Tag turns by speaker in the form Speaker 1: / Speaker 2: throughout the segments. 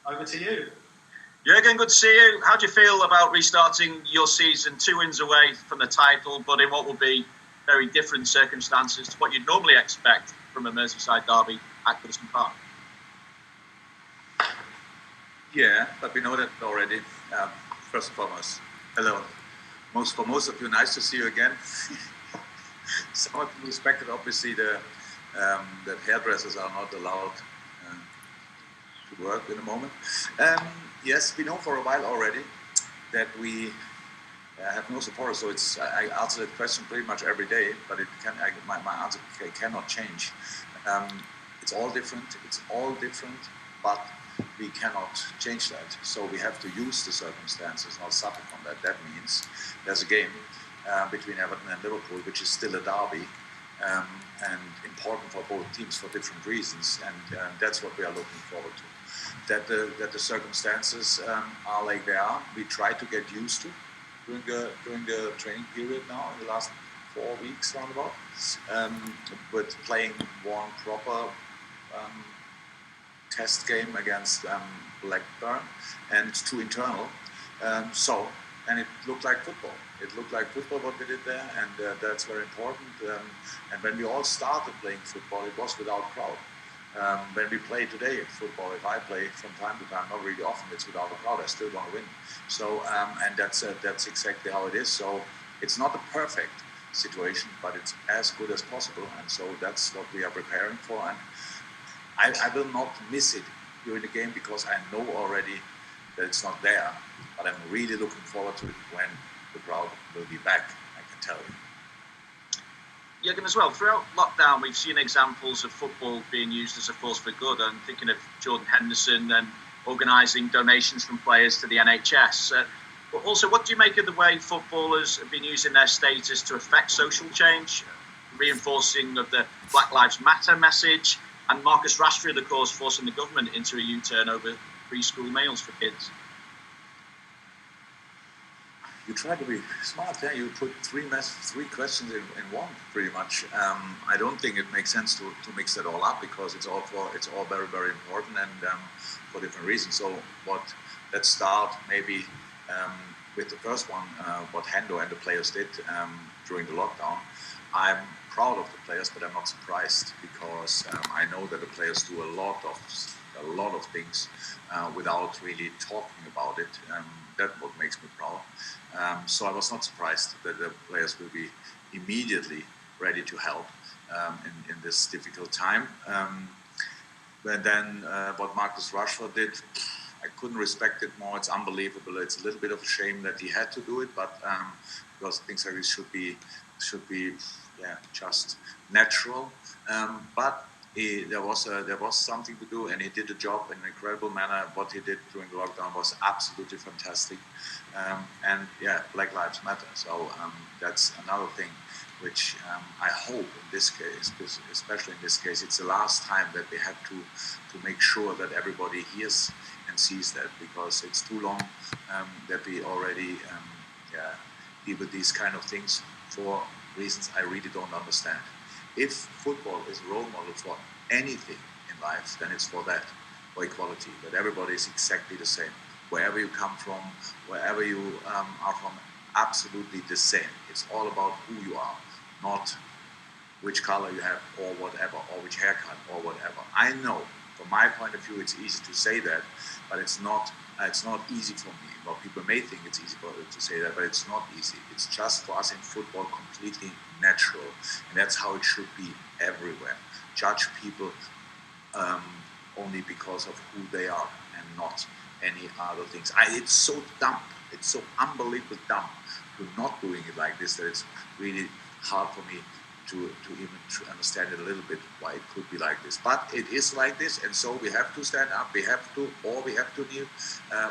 Speaker 1: over to you.
Speaker 2: Jurgen, good to see you. How do you feel about restarting your season 2 wins away from the title, but in what will be very different circumstances to what you'd normally expect from a Merseyside derby at Goodison Park?
Speaker 3: Yeah, but we know that already. First and foremost, hello. For most of you, nice to see you again. Some of you respected, obviously, that hairdressers are not allowed to work in a moment. Yes, we know for a while already that we have no supporters. So I answer that question pretty much every day, but my answer cannot change. It's all different. But we cannot change that. So we have to use the circumstances, not suffer from that. That means there's a game between Everton and Liverpool, which is still a derby, and important for both teams for different reasons. And that's what we are looking forward to. That the circumstances are like they are. We try to get used to during the training period now in the last 4 weeks roundabout, but playing one proper test game against Blackburn and 2 internal. And it looked like football. It looked like football what we did there, and that's very important. And when we all started playing football, it was without crowd. When we play today football, if I play from time to time, not really often, it's without a crowd. I still want to win. So, and that's exactly how it is. So it's not a perfect situation, but it's as good as possible. And so that's what we are preparing for. And I will not miss it during the game because I know already that it's not there. But I'm really looking forward to it when the crowd will be back, I can tell you.
Speaker 2: Jurgen, as well, throughout lockdown, we've seen examples of football being used as a force for good. I'm thinking of Jordan Henderson and organising donations from players to the NHS. But also, what do you make of the way footballers have been using their status to affect social change, reinforcing of the Black Lives Matter message, and Marcus Rashford, of course, forcing the government into a U-turn over preschool meals for kids?
Speaker 3: You try to be smart, yeah. You put three questions in one, pretty much. I don't think it makes sense to mix that all up because it's all very, very important and for different reasons. So let's start maybe with the first one, what Hendo and the players did during the lockdown. I'm proud of the players, but I'm not surprised because I know that the players do a lot of things without really talking about it. That's what makes me proud. So I was not surprised that the players will be immediately ready to help in this difficult time. But then what Marcus Rashford did, I couldn't respect it more. It's unbelievable. It's a little bit of a shame that he had to do it, but because things like this should be just natural. But there was something to do, and he did the job in an incredible manner. What he did during the lockdown was absolutely fantastic. And yeah, Black Lives Matter. So that's another thing which I hope in this case, especially in this case, it's the last time that we have to make sure that everybody hears and sees that, because it's too long that we already deal with these kind of things for reasons I really don't understand. If football is a role model for anything in life, then it's for that, for equality, that everybody is exactly the same. Wherever you come from, wherever you are from, absolutely the same. It's all about who you are, not which color you have or whatever, or which haircut or whatever. I know, from my point of view, it's easy to say that, but it's not easy for me. Well, people may think it's easy to say that, but it's not easy. It's just for us in football completely natural, and that's how it should be everywhere. Judge people only because of who they are and not any other things. It's so dumb. It's so unbelievably dumb to not doing it like this that it's really hard for me to even understand it a little bit why it could be like this. But it is like this, and so we have to stand up. We have to kneel.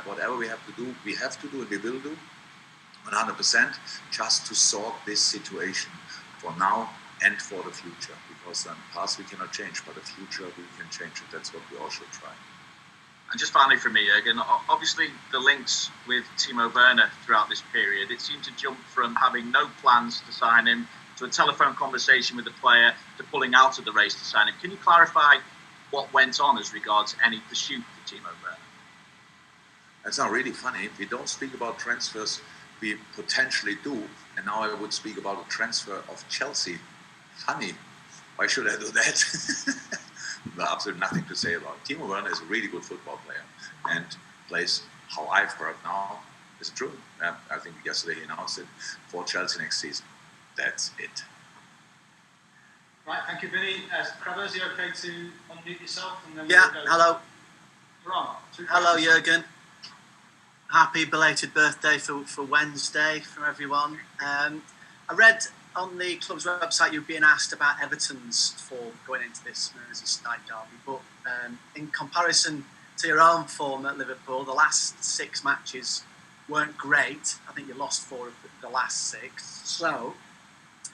Speaker 3: Whatever we have to do, and we will do 100% just to sort this situation for now and for the future. Because the past we cannot change, but the future we can change it. That's what we all should try.
Speaker 2: And just finally from me, Jurgen, obviously the links with Timo Werner throughout this period, it seemed to jump from having no plans to sign him to a telephone conversation with the player to pulling out of the race to sign him. Can you clarify what went on as regards any pursuit for Timo Werner?
Speaker 3: That's not really funny. We don't speak about transfers we potentially do, and now I would speak about a transfer of Chelsea. Funny. Why should I do that? No, absolutely nothing to say about it. Timo Werner is a really good football player and plays, how I've heard now, is true. I think yesterday he announced it, for Chelsea next season. That's it.
Speaker 1: Right, thank you, Vinny. Trevor, is it okay to unmute yourself? And then
Speaker 4: yeah,
Speaker 1: we'll go
Speaker 4: hello.
Speaker 1: You're on.
Speaker 4: Hello, Jurgen. Happy belated birthday for Wednesday from everyone. I read on the club's website you're being asked about Everton's form going into this Merseyside derby, but in comparison to your own form at Liverpool, the last 6 matches weren't great. I think you lost 4 of the last 6. So,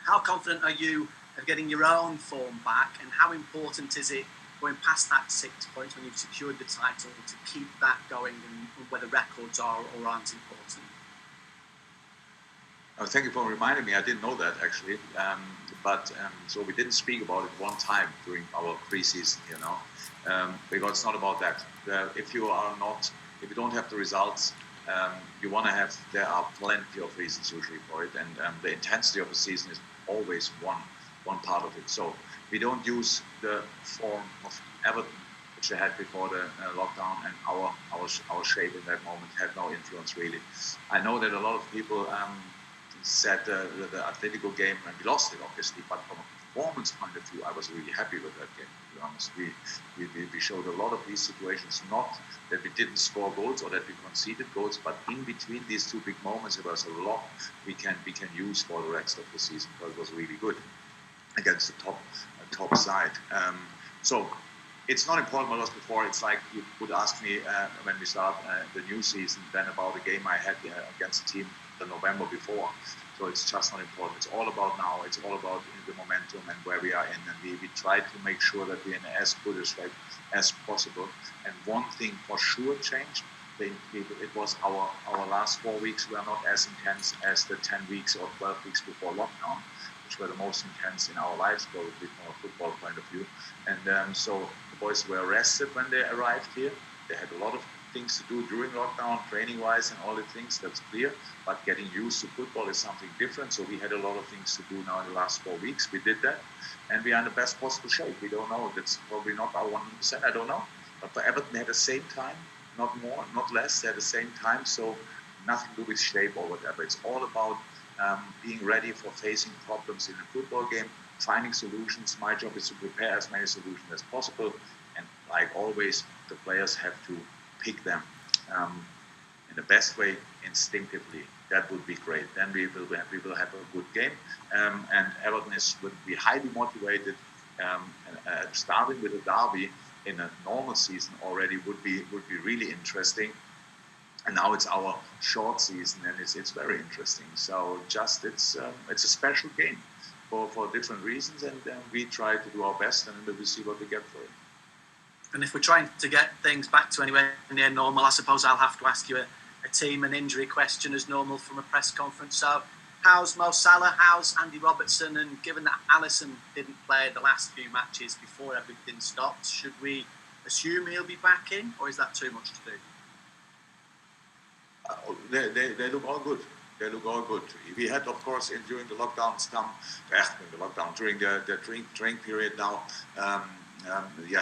Speaker 4: how confident are you of getting your own form back, and how important is it going past that 6 points when you've secured the title to keep that going, and whether records are or aren't important?
Speaker 3: Oh, thank you for reminding me. I didn't know that actually, so we didn't speak about it one time during our pre-season, because it's not about that. If you don't have the results, you want to have. There are plenty of reasons usually for it, and the intensity of the season is always one part of it. So we don't use the form of Everton, which they had before the lockdown, and our shape in that moment had no influence really. I know that a lot of people said the Atletico game, and we lost it obviously, but from a performance point of view, I was really happy with that game, to be honest. We showed a lot of these situations, not that we didn't score goals or that we conceded goals, but in between these 2 big moments, there was a lot we can use for the rest of the season, because it was really good against the top side. So it's not important what was before. It's like you would ask me when we start the new season then about a game I had against a team the November before. So it's just not important. It's all about now. It's all about the momentum and where we are in. And we try to make sure that we're in as good a shape as possible. And one thing for sure changed. It was our last 4 weeks were not as intense as the 10 weeks or 12 weeks before lockdown, which were the most intense in our lives, probably from a football point of view. And so the boys were rested when they arrived here. They had a lot of things to do during lockdown, training-wise and all the things, that's clear. But getting used to football is something different. So we had a lot of things to do now in the last 4 weeks. We did that. And we are in the best possible shape. We don't know. That's probably not our 100%. I don't know. But for Everton, at the same time, not more, not less, at the same time. So nothing to do with shape or whatever. It's all about being ready for facing problems in a football game, finding solutions. My job is to prepare as many solutions as possible. And like always, the players have to pick them in the best way, instinctively. That would be great. Then we will have a good game. And Everton would be highly motivated. Starting with a derby in a normal season already would be really interesting. And now it's our short season, and it's very interesting. So it's a special game for different reasons, and we try to do our best, and then we'll see what we get for it.
Speaker 4: And if we're trying to get things back to anywhere near normal, I suppose I'll have to ask you a team and injury question as normal from a press conference. So how's Mo Salah, how's Andy Robertson, and given that Alisson didn't play the last few matches before everything stopped, should we assume he'll be back in, or is that too much to do?
Speaker 3: They look all good. They look all good. We had, of course, during the lockdown, during the training period now,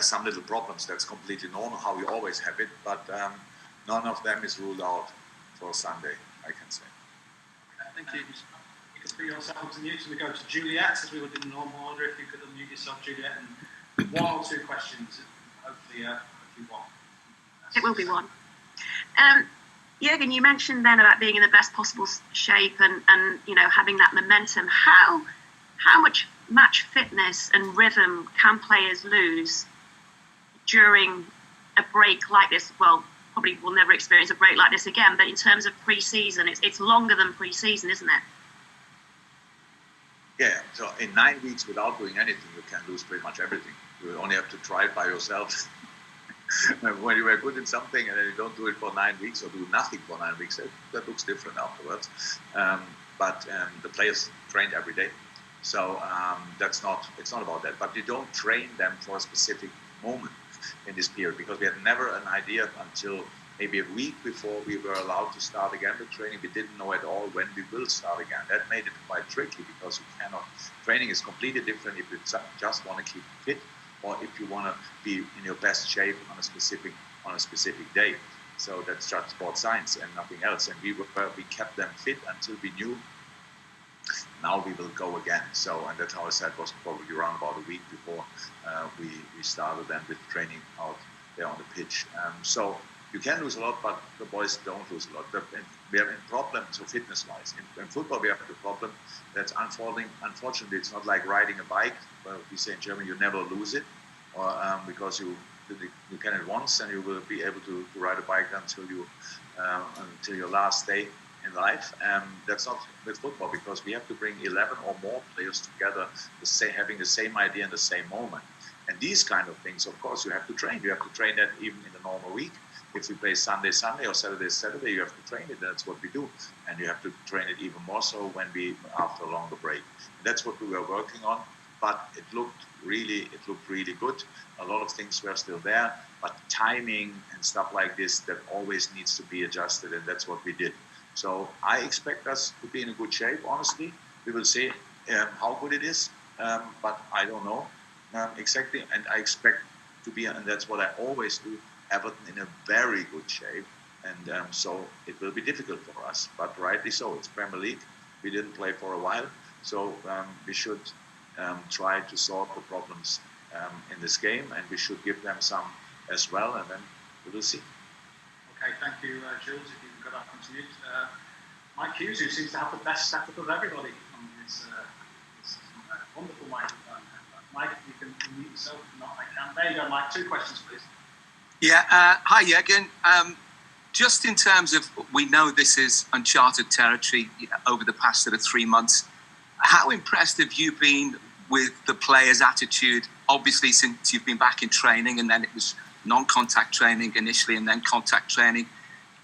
Speaker 3: some little problems. That's completely normal, how we always have it. But none of them is ruled out for Sunday, I can say.
Speaker 1: Thank you. You can put yourself to mute, and we go to Juliet, as we would in the normal order. If you could unmute yourself, Juliet, and 1 or 2 questions, hopefully one.
Speaker 5: It will be one. Jurgen, you mentioned then about being in the best possible shape and having that momentum. How much match fitness and rhythm can players lose during a break like this? Well, probably we'll never experience a break like this again, but in terms of pre-season, it's longer than pre-season, isn't it?
Speaker 3: Yeah, so in 9 weeks without doing anything, you can lose pretty much everything. You only have to try it by yourself. When you were good in something and then you don't do it for 9 weeks or do nothing for 9 weeks, that looks different afterwards. But the players trained every day. So it's not about that. But you don't train them for a specific moment in this period, because we had never an idea until maybe a week before we were allowed to start again with training, we didn't know at all when we will start again. That made it quite tricky because you cannot. Training is completely different if you just want to keep fit or if you want to be in your best shape on a specific day. So that's just sports science and nothing else. And we kept them fit until we knew now we will go again. So, and that's how I said was probably around about a week before we started then with training out there on the pitch. So you can lose a lot, but the boys don't lose a lot. We have a problem, so fitness-wise. In football, we have the problem that's unfolding. Unfortunately, it's not like riding a bike. Well, we say in German, you never lose it, or because you can it once, and you will be able to ride a bike until your last day in life. That's not with football, because we have to bring 11 or more players together, having the same idea in the same moment. And these kind of things, of course, you have to train. You have to train that even in the normal week. If we play Sunday or Saturday, you have to train it. That's what we do. And you have to train it even more so after a longer break. And that's what we were working on. But it looked really good. A lot of things were still there, but timing and stuff like this, that always needs to be adjusted, and that's what we did. So I expect us to be in a good shape, honestly. We will see how good it is, but I don't know exactly. And I expect to be, and that's what I always do, Everton in a very good shape. And so it will be difficult for us, but rightly so. It's Premier League. We didn't play for a while, so we should try to solve the problems in this game, and we should give them some as well, and then we will see.
Speaker 1: Okay, thank you, Jules. If you can go back onto mute. Mike Hughes, who seems to have the best setup of everybody on this wonderful mic. Mike, you can mute yourself. If not, I can. There you go, Mike. 2 questions, please.
Speaker 6: Yeah, hi, Jurgen. Just in terms of, we know this is uncharted territory over the past sort of 3 months. How impressed have you been with the players' attitude? Obviously, since you've been back in training, and then it was non-contact training initially and then contact training.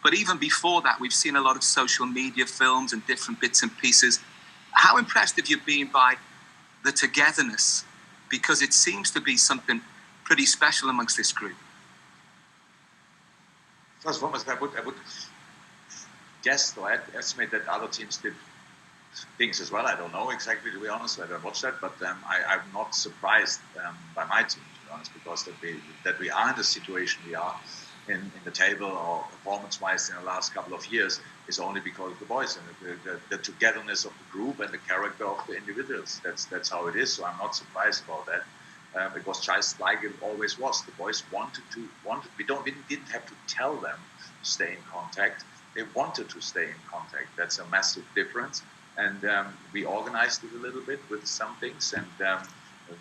Speaker 6: But even before that, we've seen a lot of social media films and different bits and pieces. How impressed have you been by the togetherness? Because it seems to be something pretty special amongst this group.
Speaker 3: First of all, I would guess or estimate that other teams did things as well. I don't know exactly, to be honest. I don't watch that, but I'm not surprised by my team, to be honest, because that we are in the situation we are in the table or performance-wise in the last couple of years is only because of the boys and the togetherness of the group and the character of the individuals. That's how it is. So I'm not surprised about that. It was just like it always was. The boys wanted. We didn't have to tell them to stay in contact. They wanted to stay in contact. That's a massive difference. And we organized it a little bit with some things, and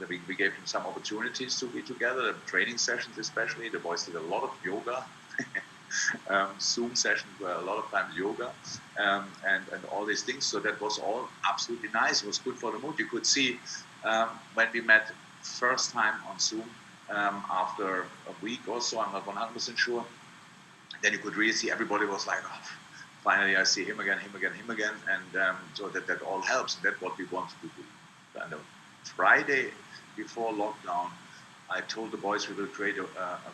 Speaker 3: we gave them some opportunities to be together. The training sessions, especially, the boys did a lot of yoga. Zoom sessions were a lot of times yoga, and all these things. So that was all absolutely nice. It was good for the mood. You could see when we met first time on Zoom after a week or so. I'm not 100% sure. Then you could really see everybody was like, oh, finally I see him again, and so that all helps, and that's what we wanted to do. And Friday before lockdown, I told the boys we will create a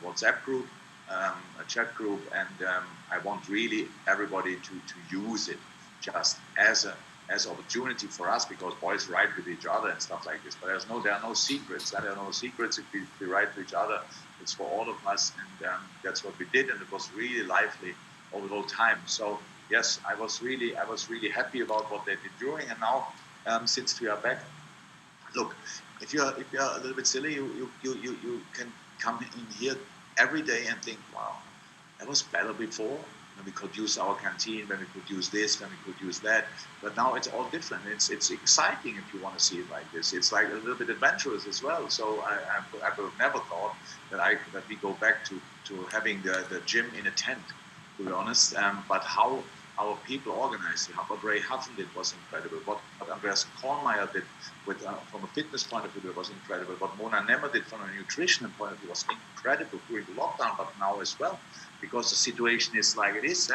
Speaker 3: WhatsApp group, a chat group, and I want really everybody to use it just as opportunity for us, because boys write with each other and stuff like this. But there are no secrets. There are no secrets if we write to each other. It's for all of us, and that's what we did, and it was really lively over the whole time. So yes, I was really happy about what they did during, and now since we are back, look, if you're a little bit silly, you can come in here every day and think, wow, that was better before, when we could use our canteen, when we could use this, when we could use that. But now it's all different. It's exciting if you want to see it like this. It's like a little bit adventurous as well. So I would have never thought that we go back to having the gym in a tent, to be honest. But how our people organized it, what Ray Huffin did was incredible. What Andreas Kornmeier did from a fitness point of view was incredible. What Mona Nemmer did from a nutrition point of view was incredible during the lockdown, but now as well. Because the situation is like it is.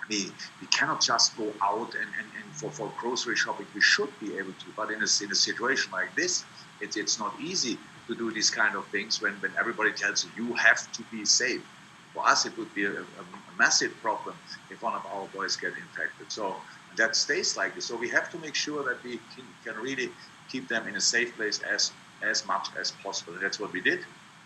Speaker 3: We cannot just go out and for grocery shopping. We should be able to, but in a situation like this, it's not easy to do these kind of things when everybody tells you have to be safe. For us, it would be a massive problem if one of our boys get infected. So that stays like this. So we have to make sure that we can really keep them in a safe place as much as possible. And that's what we did.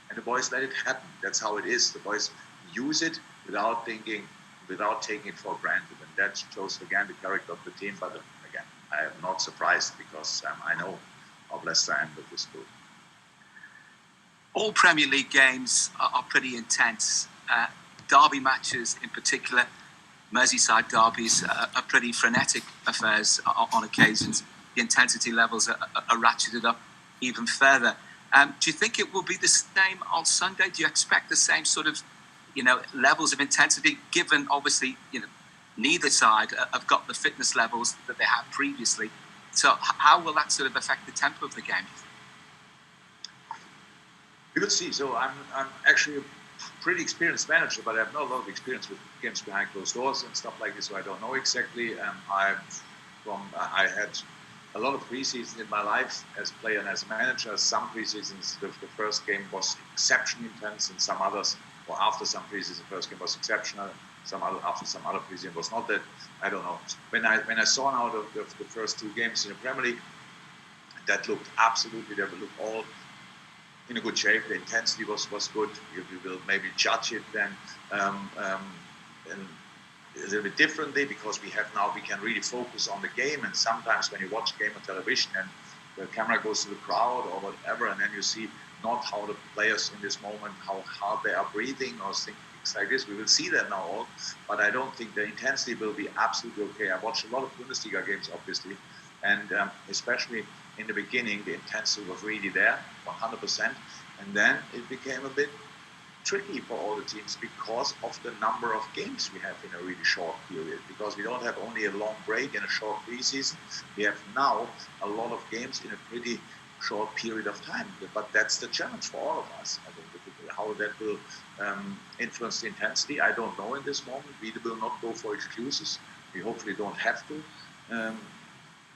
Speaker 3: And the boys let it happen. That's how it is. The boys use it without thinking, without taking it for granted. And that shows, again, the character of the team. But again, I am not surprised because I know how blessed I am with this group.
Speaker 6: All Premier League games are pretty intense. Derby matches in particular, Merseyside derbies, are pretty frenetic affairs on occasions. The intensity levels are ratcheted up even further. Do you think it will be the same on Sunday? Do you expect the same sort of, levels of intensity, given obviously, neither side have got the fitness levels that they had previously? So how will that sort of affect the tempo of the game?
Speaker 3: We will see. So I'm actually a pretty experienced manager, but I have not a lot of experience with games behind closed doors and stuff like this, so I don't know exactly. I had a lot of preseasons in my life as a player and as a manager. Some preseasons, the first game was exceptionally intense, and some others, or after some preseasons, the first game was exceptional. After some other preseason was not that. I don't know. When I saw now the first two games in the Premier League, that looked absolutely. They looked all in a good shape. The intensity was good. You will maybe judge it then a little bit differently because we can really focus on the game. And sometimes when you watch a game on television and the camera goes to the crowd or whatever, and then you see not how the players in this moment, how hard they are breathing or things like this. We will see that now all, but I don't think the intensity will be absolutely okay. I watched a lot of Bundesliga games, obviously, and especially in the beginning, the intensity was really there, 100%. And then it became a bit tricky for all the teams because of the number of games we have in a really short period. Because we don't have only a long break and a short preseason. We have now a lot of games in a pretty short period of time. But that's the challenge for all of us. I think how that will influence the intensity, I don't know in this moment. We will not go for excuses. We hopefully don't have to.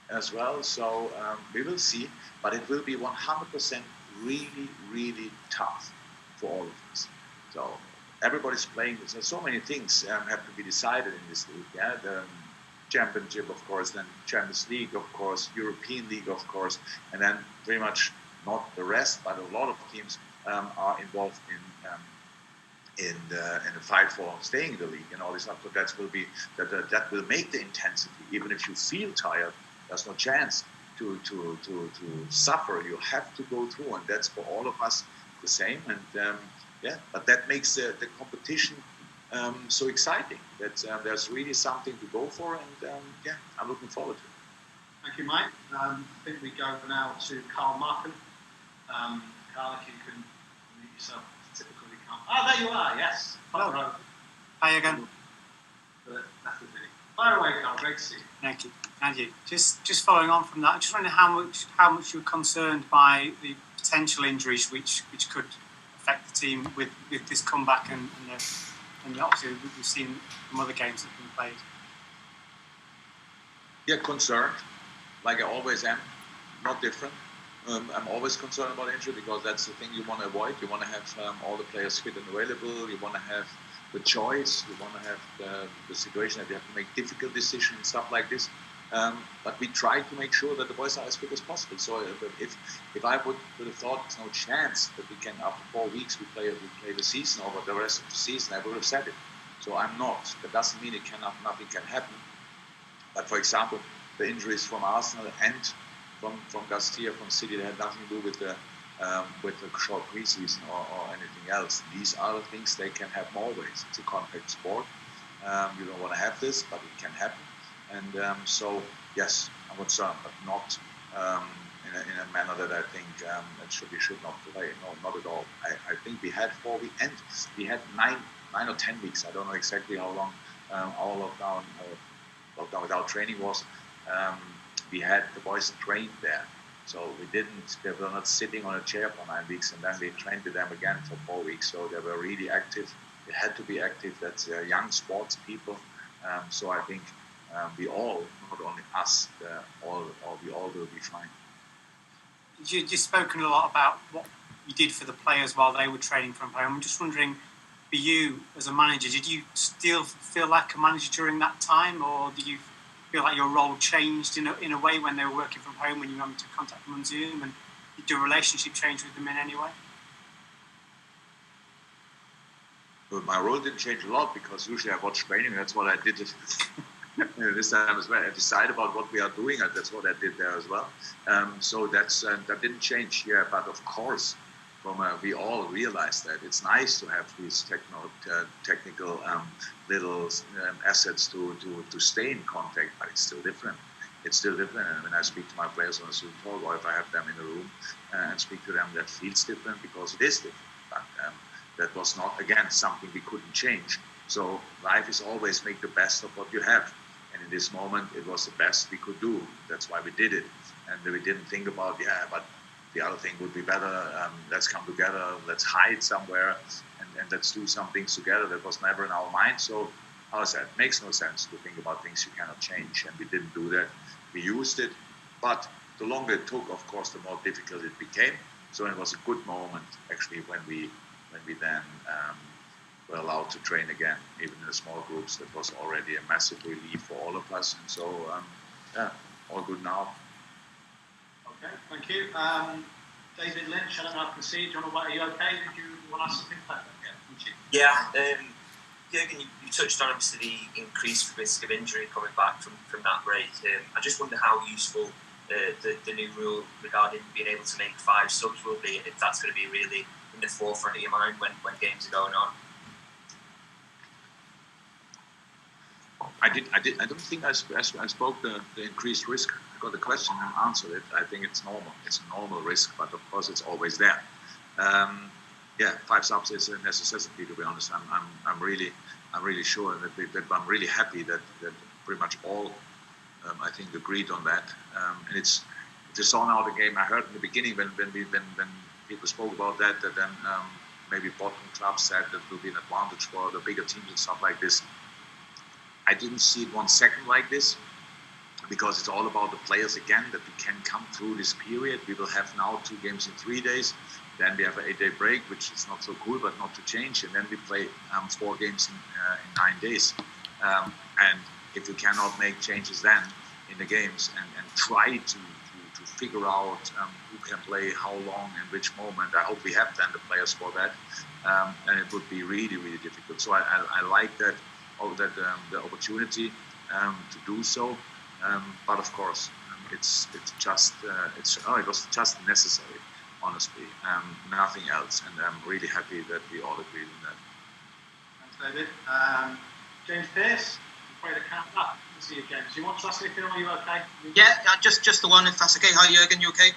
Speaker 3: As well, so we will see, but it will be 100% really, really tough for all of us. So everybody's playing. So many things have to be decided in this league. Yeah, the Championship, of course, then Champions League, of course, European League, of course, and then pretty much not the rest, but a lot of teams are involved in the fight for staying in the league and all this stuff. So that will make the intensity. Even if you feel tired, there's no chance to suffer. You have to go through, and that's for all of us the same. And but that makes the competition so exciting. That there's really something to go for, and I'm looking forward to it.
Speaker 1: Thank you, Mike. I think we go now to Carl Markham. Carl, if you can meet yourself, typically Carl. Ah, there you are. Yes.
Speaker 4: Hello. Hi again.
Speaker 1: Fire away, Carl. Great to see you.
Speaker 4: Thank you. Thank you. Just following on from that, I'm just wondering how much you're concerned by the potential injuries which could affect the team with this comeback and obviously we've seen from other games that have been played.
Speaker 3: Yeah, concerned, like I always am, not different. I'm always concerned about injury because that's the thing you want to avoid. You want to have all the players fit and available. You want to have the choice. You want to have the situation that you have to make difficult decisions and stuff like this. But we try to make sure that the boys are as fit as possible. So if I would have thought there's no chance that we can, after 4 weeks, we play the season over the rest of the season, I would have said it. So I'm not. That doesn't mean nothing can happen. But for example, the injuries from Arsenal and from Garcia, from City, they had nothing to do with the short preseason or anything else. These are the things they can happen always. It's a contact sport. You don't want to have this, but it can happen. And so, yes, I'm concerned, but not in a manner that I think we should not play. No, not at all. I think we had 4 weeks, and we had 9 or 10 weeks. I don't know exactly how long our lockdown without training was. We had the boys trained there. So they were not sitting on a chair for 9 weeks, and then we trained with them again for 4 weeks. So they were really active. They had to be active. That's young sports people. So I think we all, not only us, we all will be fine.
Speaker 4: You've spoken a lot about what you did for the players while they were training from home. I'm just wondering, for you as a manager, did you still feel like a manager during that time, or did you feel like your role changed in a way when they were working from home, when you were having to contact them on Zoom, and did your relationship change with them in any way?
Speaker 3: Well, my role didn't change a lot because usually I watch training. That's what I did. This time as well, I decide about what we are doing, and that's what I did there as well. So that didn't change. Yeah, but of course, we all realize that it's nice to have these technical little assets to stay in contact, but it's still different. It's still different. And when I speak to my players on a Zoom call, or if I have them in a room and speak to them, that feels different because it is different. But that was not, again, something we couldn't change. So life is always make the best of what you have. And in this moment, it was the best we could do. That's why we did it. And we didn't think about, but the other thing would be better. Let's come together. Let's hide somewhere and let's do some things together. That was never in our mind. So, as I said, it makes no sense to think about things you cannot change. And we didn't do that. We used it. But the longer it took, of course, the more difficult it became. So it was a good moment, actually, when we then were allowed to train again, even in the small groups. That was already a massive relief for all of us. And so, all good now.
Speaker 1: Okay, thank you. David Lynch, I don't know if I can see you. Are you okay? Did you want to ask something like that?
Speaker 7: Yeah, Jurgen, you touched on obviously the increased risk of injury coming back from that break. I just wonder how useful the new rule regarding being able to make 5 subs will be, and if that's going to be really in the forefront of your mind when games are going on.
Speaker 3: I don't think I spoke the increased risk. I got the question and answered it. I think it's normal. It's a normal risk, but of course it's always there. 5 subs is a necessity, to be honest. I'm really sure that I'm really happy that pretty much all I think agreed on that. And it's if you saw now the game, I heard in the beginning when people spoke about that then maybe bottom clubs said that will be an advantage for the bigger teams and stuff like this. I didn't see it 1 second like this, because it's all about the players again, that we can come through this period. We will have now 2 games in 3 days. Then we have an 8-day break, which is not so cool, but not to change. And then we play 4 games in 9 days. And if we cannot make changes then in the games and try to figure out who can play how long and which moment, I hope we have then the players for that. And it would be really, really difficult. So I like that. The opportunity to do so, but of course it was just necessary, honestly, nothing else, and I'm really happy that we all agreed on that.
Speaker 1: Thanks, David. James Pearce, you played a camp. See you, James. Do you want to ask anything? Are you okay?
Speaker 8: Yeah, just the one, if that's okay. Hi, Jurgen. You okay?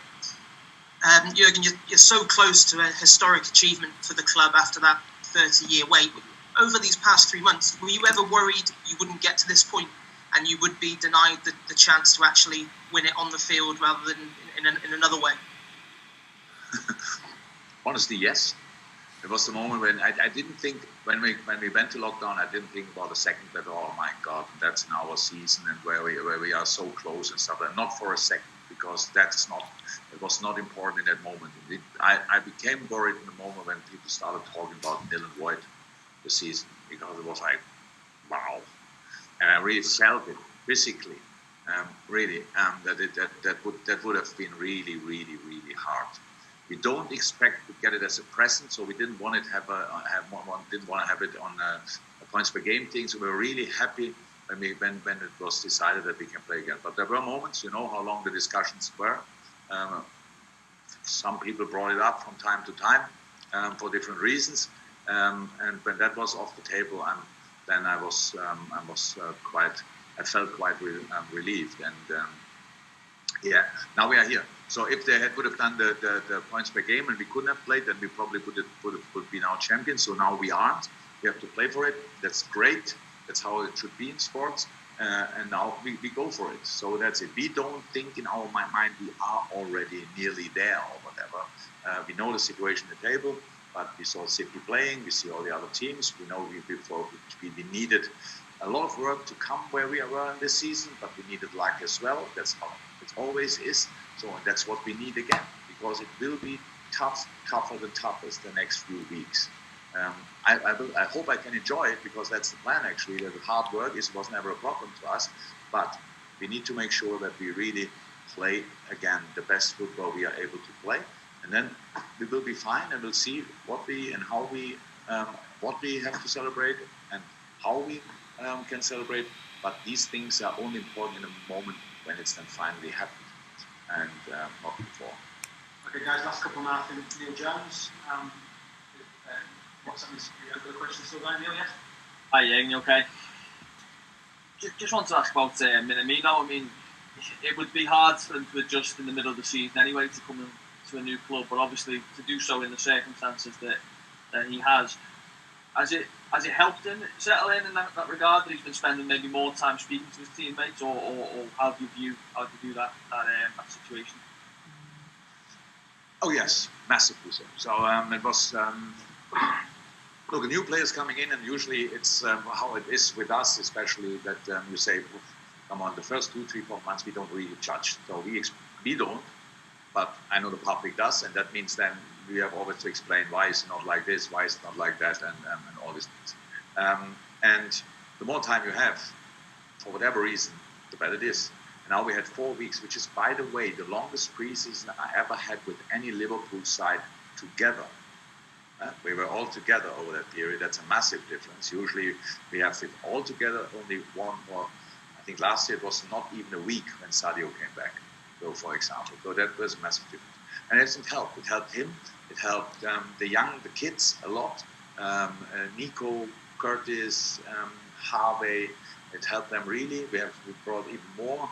Speaker 8: Jurgen, you're so close to a historic achievement for the club after that 30-year wait. Over these past 3 months, were you ever worried you wouldn't get to this point and you would be denied the chance to actually win it on the field rather than in another way?
Speaker 3: Honestly, yes. It was the moment when I didn't think, when we went to lockdown, I didn't think about a second that, oh my God, that's in our season and where we are so close and stuff. And not for a second, because it was not important in that moment. I became worried in the moment when people started talking about nil and void the season, because it was like, wow, and I really felt it physically, that would have been really, really, really hard. We don't expect to get it as a present, so we didn't want to have it on a points per game thing. So we were really happy when it was decided that we can play again. But there were moments, how long the discussions were. Some people brought it up from time to time for different reasons. And when that was off the table, then I felt quite relieved. And now we are here. So if they would have done the points per game and we couldn't have played, then we probably would be now champions. So now we aren't. We have to play for it. That's great. That's how it should be in sports. And now we go for it. So that's it. We don't think in our mind we are already nearly there or whatever. We know the situation at the table. But we saw City playing, we see all the other teams. We know we needed a lot of work to come where we are in this season, but we needed luck as well. That's how it always is. So that's what we need again, because it will be tougher than toughest the next few weeks. I hope I can enjoy it, because that's the plan actually. That hard work was never a problem to us, but we need to make sure that we really play again the best football we are able to play, and then we will be fine, and we'll see what we and how we what we have to celebrate and how we can celebrate. But these things are only important in a moment when it's then finally happened, and not before.
Speaker 1: Okay, guys, last couple now. I think Neil Jones. What's happening? You have got a question still going, Neil? Yes.
Speaker 9: Hi, Jürgen, you okay? Just want to ask about Minamino. I mean, it would be hard for him to adjust in the middle of the season anyway to come to a new club, but obviously to do so in the circumstances that he has. Has it helped him settle in that regard, that he's been spending maybe more time speaking to his teammates, or how do you view that situation?
Speaker 3: Oh yes, massively so. So it was. Look, a new players coming in, and usually it's how it is with us, especially that you say, come on, the first 2, 3, 4 months we don't really judge. So we don't, but I know the public does, and that means then we have always to explain why it's not like this, why it's not like that, and all these things. And the more time you have, for whatever reason, the better it is. And now we had 4 weeks, which is, by the way, the longest preseason I ever had with any Liverpool side together. We were all together over that period. That's a massive difference. Usually we have it all together, only one, or I think last year it was not even a week when Sadio came back, so for example. So that was a massive difference. And it didn't help. It helped him. It helped the kids a lot. Nico, Curtis, Harvey. It helped them really. We brought even more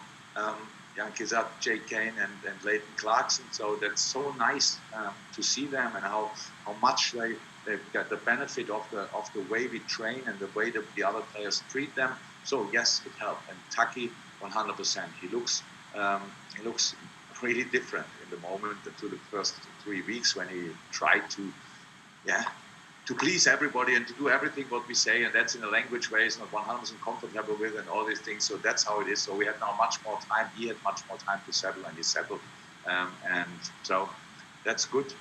Speaker 3: young kids up, Jake Kane and Leighton Clarkson. So that's so nice to see them, and how much they've got the benefit of the way we train and the way that the other players treat them. So yes, it helped. And Taki, 100%. He looks really different in the moment to the first 3 weeks when he tried to please everybody and to do everything what we say, and that's in a language where he's not 100% comfortable with, and all these things. So that's how it is. So we had now much more time. He had much more time to settle, and he settled. And so that's good.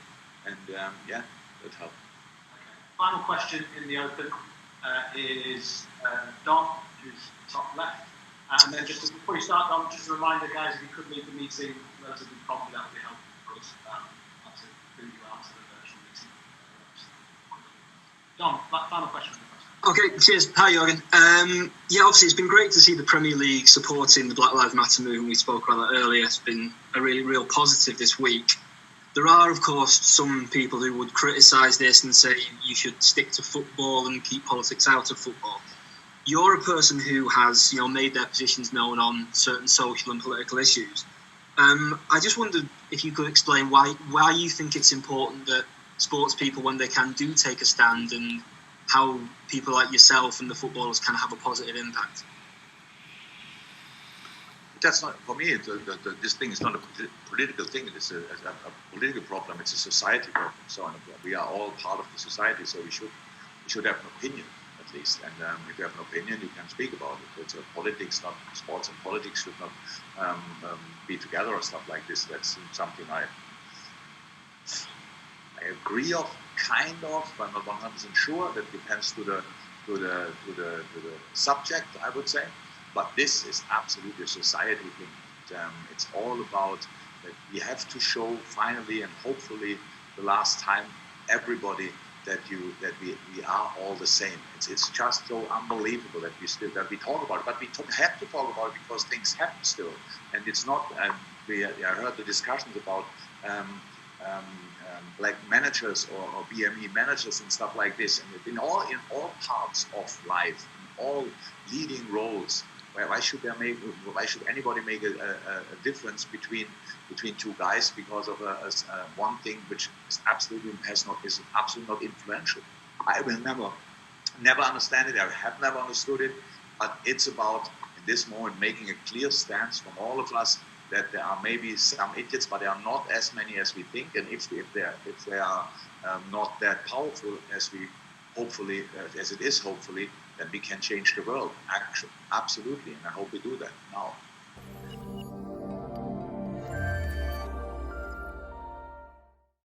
Speaker 3: And that helped.
Speaker 1: Final question in the open is Don, who's top left. And then just before you start, Don, just a reminder, guys, if you could leave the meeting relatively promptly, that would be helpful for us. Not to bring you out to the virtual meeting. Don, final question.
Speaker 8: Okay, cheers. Hi, Jurgen. Obviously it's been great to see the Premier League supporting the Black Lives Matter movement. We spoke about that earlier. It's been a really real positive this week. There are, of course, some people who would criticise this and say you should stick to football and keep politics out of football. You're a person who has, made their positions known on certain social and political issues. I just wondered if you could explain why you think it's important that sports people, when they do take a stand, and how people like yourself and the footballers can have a positive impact.
Speaker 3: That's not, for me, this thing is not a political thing. It's a political problem. It's a society problem. So we are all part of the society, so we should have an opinion, at least. And if you have an opinion, you can speak about it. It's politics, not sports, and politics should not be together or stuff like this. That's something I agree of, kind of. I'm not 100% sure. That depends to the subject, I would say. But this is absolutely a society thing. It's all about that we have to show finally, and hopefully the last time, everybody that we are all the same. It's just so unbelievable that we talk about it, but we have to talk about it because things happen still, and it's not. I heard the discussions about black managers or BME managers and stuff like this, and in all parts of life, in all leading roles. Why should anybody make a difference between two guys because of one thing which is absolutely not influential? I will never understand it. I have never understood it. But it's about, in this moment, making a clear stance from all of us that there are maybe some idiots, but there are not as many as we think. And if they are not that powerful as we hopefully, as it is hopefully, then we can change the world. Actually, absolutely, and I hope we do that now.